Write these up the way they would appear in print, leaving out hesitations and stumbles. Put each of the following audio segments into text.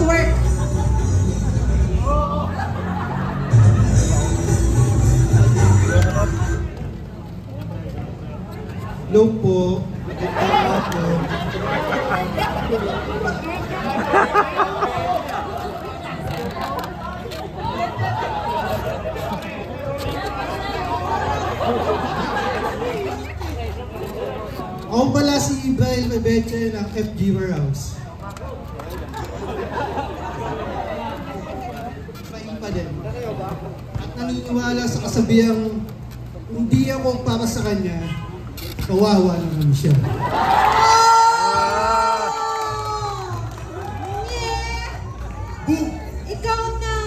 work. Hello po. Ako pala si Ibrahim Mebeche ng FG Warehouse. Paing pa din. At naniniwala sa kasabihang hindi ako para sa kanya, kawawa naman siya. Ikaw na!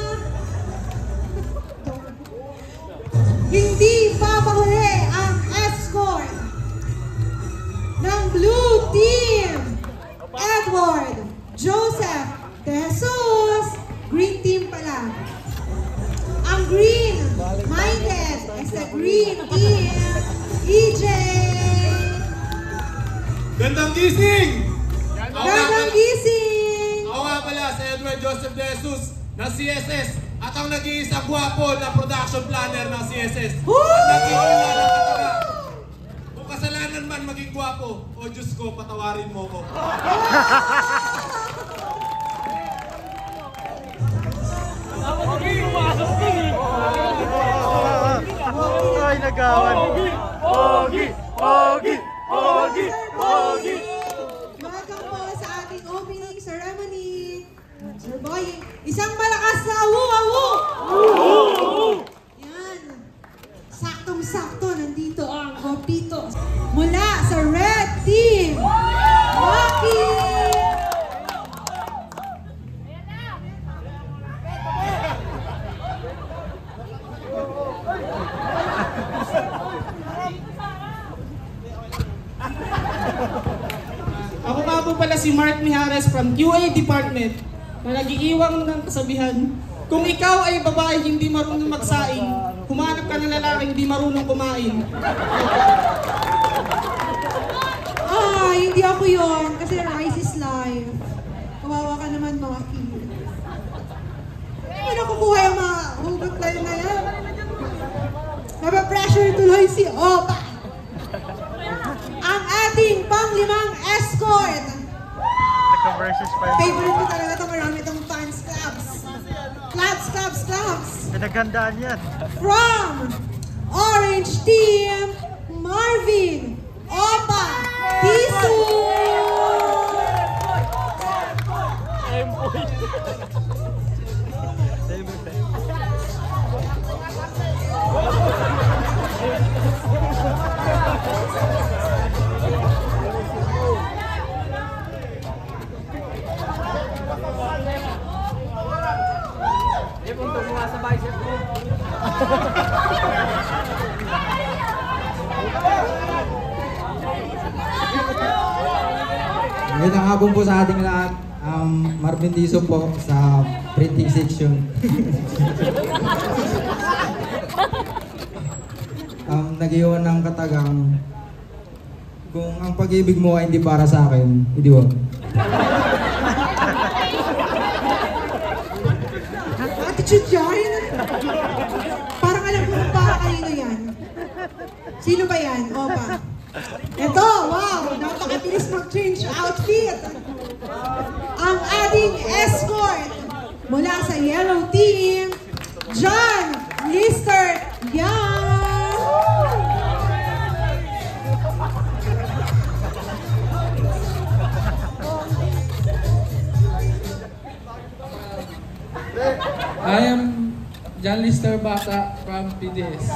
Hindi papahuli ang escort ng Blue Team! Edward Joseph De Jesus! Green Team pala. Ang green minded is the Green Team EJ! Gandang gising! Gandang gising! Ako nga pala si Edward Joseph De Jesus ng CSS at ang nag-iisang gwapo na production planner ng CSS. At nag-iisa ng kataga. Kung kasalanan man maging gwapo, o Diyos ko, patawarin mo ko. Ay, nagawan. Pogi! Pogi! Pogi! Pogi! Welcome po sa ating opening ceremony. Sir Boy, isang malakas na awu-awu! Yan. Saktong-sakto, nandito ang Gopito. Mula sa Red Team, Maki! Ako nga po pala si Mark Mijares from QA Department na nag-iiwang ng kasabihan, kung ikaw ay babae hindi marunong magsaing, humanap ka ng lalaking hindi marunong kumain. Hindi ako yon kasi rice is life. Kawawa ka naman, Maki. Hindi nakukuha yung mga hugot na yan. Napapressure tuloy si Opa. Ang ating panglimang escort. Favorite ko talaga ito. Marami itong fans clubs. Clubs. Pinagandaan yan. From Orange Team, Marvin Opa Tisu. Magandang hapon po sa ating lahat. Marvin Tiso po sa printing section. Nag-iwan ng katagang, kung ang pag-ibig mo ay hindi para sa akin, hindi wag. Attitude yan. Parang alam ko kung para kanino yan. Sino ba yan? Opa. Ito, wow! Napakabilis mag-change outfit. Ang ating escort mula sa Yellow Team, John Lister Young. I am John Lister Bata from PDS.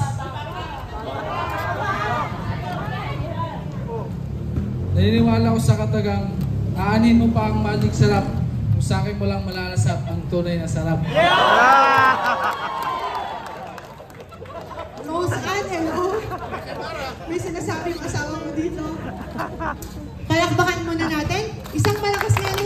Naniniwala ko sa katagang, aanin mo pa ang magic sarap, kung sa akin mo lang malalasap ang tunay na sarap. Roseanne, hello? May sinasabi yung asawa mo dito. Palakbakan muna natin. Isang malakas na